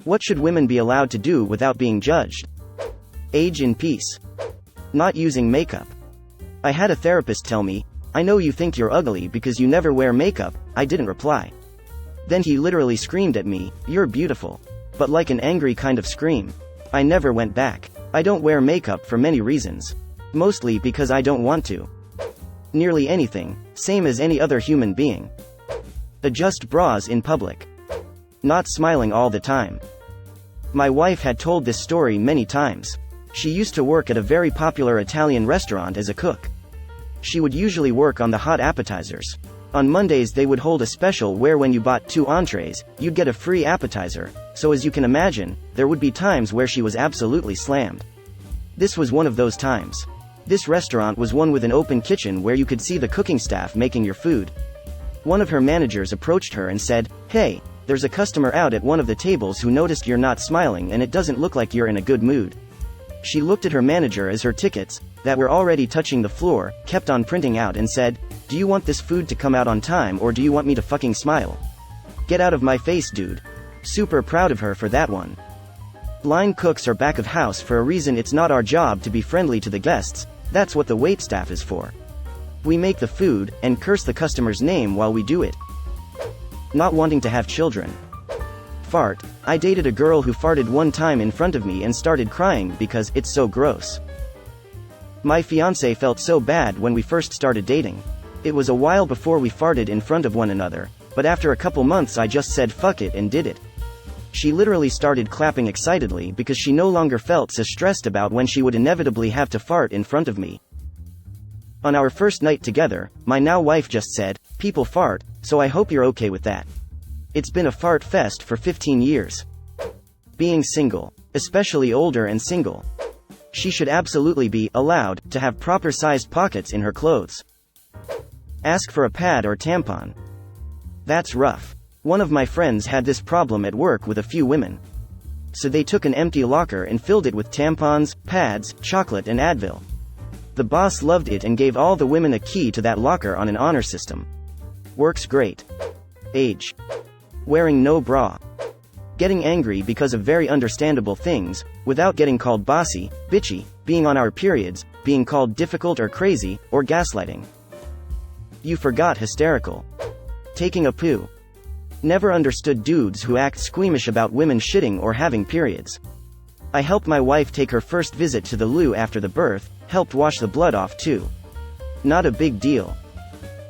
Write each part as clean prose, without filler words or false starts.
What should women be allowed to do without being judged? Age in peace. Not using makeup. I had a therapist tell me, "I know you think you're ugly because you never wear makeup." I didn't reply. Then he literally screamed at me, "You're beautiful." But like an angry kind of scream. I never went back. I don't wear makeup for many reasons. Mostly because I don't want to. Nearly anything, same as any other human being. Adjust bras in public. Not smiling all the time. My wife had told this story many times. She used to work at a very popular Italian restaurant as a cook. She would usually work on the hot appetizers. On Mondays they would hold a special where when you bought 2 entrees, you'd get a free appetizer, so as you can imagine, there would be times where she was absolutely slammed. This was one of those times. This restaurant was one with an open kitchen where you could see the cooking staff making your food. One of her managers approached her and said, "Hey, there's a customer out at one of the tables who noticed you're not smiling and it doesn't look like you're in a good mood." She looked at her manager as her tickets, that were already touching the floor, kept on printing out and said, "Do you want this food to come out on time or do you want me to fucking smile? Get out of my face, dude." Super proud of her for that one. Line cooks are back of house for a reason. It's not our job to be friendly to the guests, that's what the wait staff is for. We make the food, and curse the customer's name while we do it. Not wanting to have children. Fart. I dated a girl who farted one time in front of me and started crying because it's so gross. My fiancé felt so bad when we first started dating. It was a while before we farted in front of one another, but after a couple months I just said fuck it and did it. She literally started clapping excitedly because she no longer felt so stressed about when she would inevitably have to fart in front of me. On our first night together, my now wife just said, "People fart, so I hope you're okay with that." It's been a fart fest for 15 years. Being single, especially older and single. She should absolutely be allowed to have proper sized pockets in her clothes. Ask for a pad or tampon. That's rough. One of my friends had this problem at work with a few women. So they took an empty locker and filled it with tampons, pads, chocolate and Advil. The boss loved it and gave all the women a key to that locker on an honor system. Works great. Age. Wearing no bra. Getting angry because of very understandable things, without getting called bossy, bitchy, being on our periods, being called difficult or crazy, or gaslighting. You forgot hysterical. Taking a poo. Never understood dudes who act squeamish about women shitting or having periods. I helped my wife take her first visit to the loo after the birth, helped wash the blood off too. Not a big deal.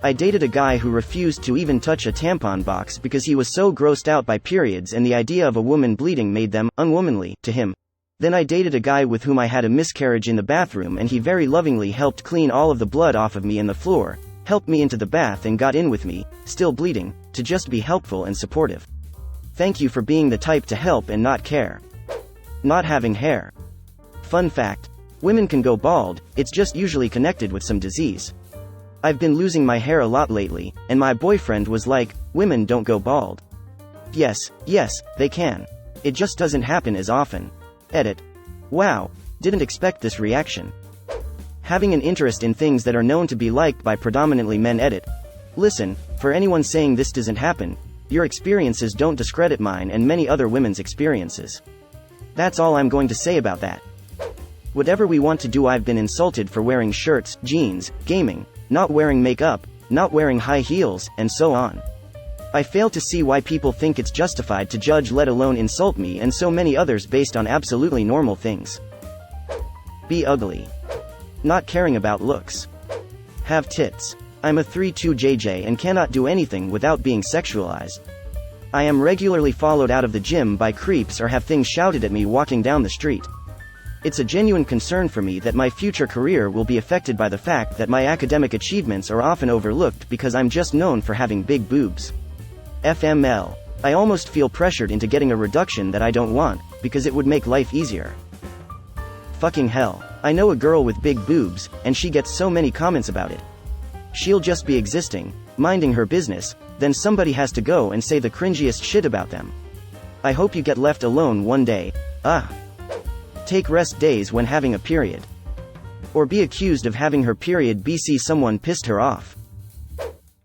I dated a guy who refused to even touch a tampon box because he was so grossed out by periods and the idea of a woman bleeding made them unwomanly to him. Then I dated a guy with whom I had a miscarriage in the bathroom and he very lovingly helped clean all of the blood off of me and the floor, helped me into the bath and got in with me, still bleeding, to just be helpful and supportive. Thank you for being the type to help and not care. Not having hair. Fun fact. Women can go bald, it's just usually connected with some disease. I've been losing my hair a lot lately, and my boyfriend was like, "Women don't go bald." Yes, they can. It just doesn't happen as often. Edit. Wow, didn't expect this reaction. Having an interest in things that are known to be liked by predominantly men. Edit. Listen, for anyone saying this doesn't happen, your experiences don't discredit mine and many other women's experiences. That's all I'm going to say about that. Whatever we want to do. I've been insulted for wearing shirts, jeans, gaming, not wearing makeup, not wearing high heels, and so on. I fail to see why people think it's justified to judge, let alone insult me and so many others based on absolutely normal things. Be ugly. Not caring about looks. Have tits. I'm a 3'2" JJ and cannot do anything without being sexualized. I am regularly followed out of the gym by creeps or have things shouted at me walking down the street. It's a genuine concern for me that my future career will be affected by the fact that my academic achievements are often overlooked because I'm just known for having big boobs. FML. I almost feel pressured into getting a reduction that I don't want, because it would make life easier. Fucking hell. I know a girl with big boobs, and she gets so many comments about it. She'll just be existing, minding her business, then somebody has to go and say the cringiest shit about them. I hope you get left alone one day. Take rest days when having a period. Or be accused of having her period BC someone pissed her off.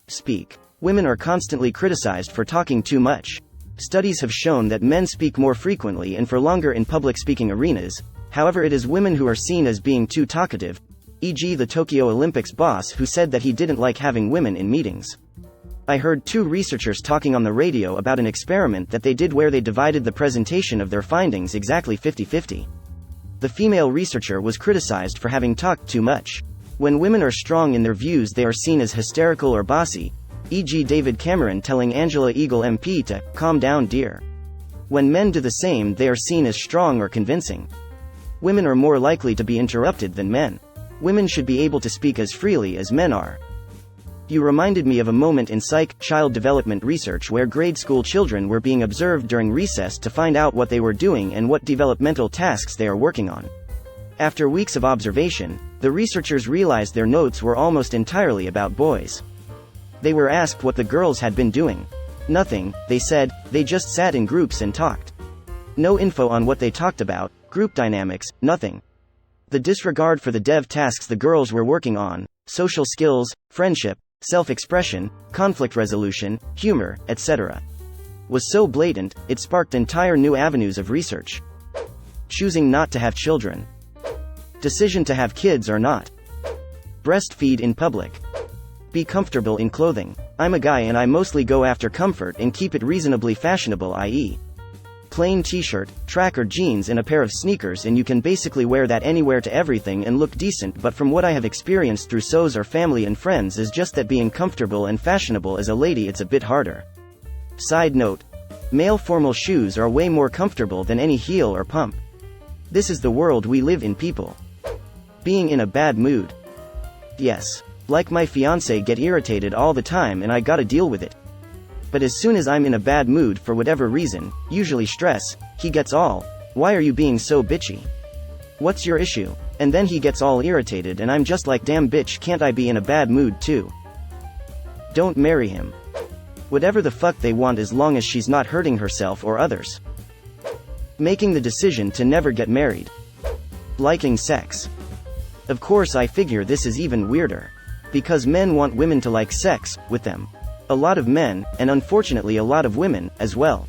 Speak. Women are constantly criticized for talking too much. Studies have shown that men speak more frequently and for longer in public speaking arenas, however it is women who are seen as being too talkative, e.g. the Tokyo Olympics boss who said that he didn't like having women in meetings. I heard two researchers talking on the radio about an experiment that they did where they divided the presentation of their findings exactly 50-50. The female researcher was criticized for having talked too much. When women are strong in their views, they are seen as hysterical or bossy, e.g. David Cameron telling Angela Eagle MP to calm down, dear. When men do the same, they are seen as strong or convincing. Women are more likely to be interrupted than men. Women should be able to speak as freely as men are. You reminded me of a moment in child development research where grade school children were being observed during recess to find out what they were doing and what developmental tasks they are working on. After weeks of observation, the researchers realized their notes were almost entirely about boys. They were asked what the girls had been doing. Nothing, they said, they just sat in groups and talked. No info on what they talked about, group dynamics, nothing. The disregard for the dev tasks the girls were working on, social skills, friendship, self-expression, conflict resolution, humor, etc., was so blatant, it sparked entire new avenues of research. Choosing not to have children. Decision to have kids or not. Breastfeed in public. Be comfortable in clothing. I'm a guy and I mostly go after comfort and keep it reasonably fashionable, i.e. plain t-shirt, track or jeans and a pair of sneakers, and you can basically wear that anywhere to everything and look decent, but from what I have experienced through SOs or family and friends is just that being comfortable and fashionable as a lady, it's a bit harder. Side note. Male formal shoes are way more comfortable than any heel or pump. This is the world we live in, people. Being in a bad mood. Yes. Like my fiancé, get irritated all the time and I gotta deal with it. But as soon as I'm in a bad mood for whatever reason, usually stress, he gets all, "Why are you being so bitchy? What's your issue?" And then he gets all irritated and I'm just like, damn bitch, can't I be in a bad mood too? Don't marry him. Whatever the fuck they want as long as she's not hurting herself or others. Making the decision to never get married. Liking sex. Of course I figure this is even weirder. Because men want women to like sex with them. A lot of men, and unfortunately a lot of women, as well.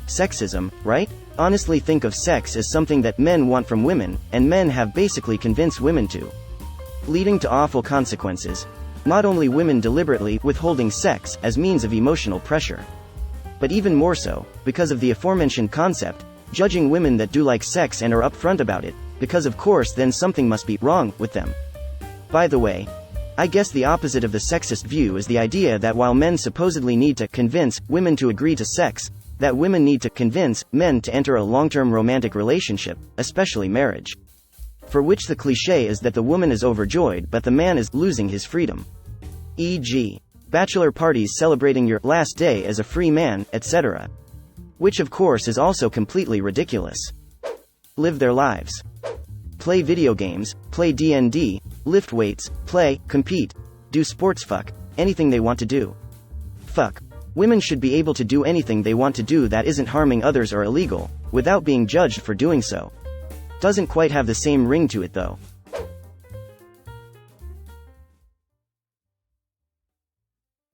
Sexism, right? Honestly, think of sex as something that men want from women, and men have basically convinced women to. Leading to awful consequences. Not only women deliberately withholding sex as means of emotional pressure. But even more so, because of the aforementioned concept, judging women that do like sex and are upfront about it, because of course then something must be wrong with them. By the way, I guess the opposite of the sexist view is the idea that while men supposedly need to convince women to agree to sex, that women need to convince men to enter a long-term romantic relationship, especially marriage. For which the cliché is that the woman is overjoyed but the man is losing his freedom. E.g., bachelor parties celebrating your last day as a free man, etc. Which of course is also completely ridiculous. Live their lives. Play video games, play D&D, lift weights, play, compete, do sports, fuck, anything they want to do. Fuck. Women should be able to do anything they want to do that isn't harming others or illegal, without being judged for doing so. Doesn't quite have the same ring to it though.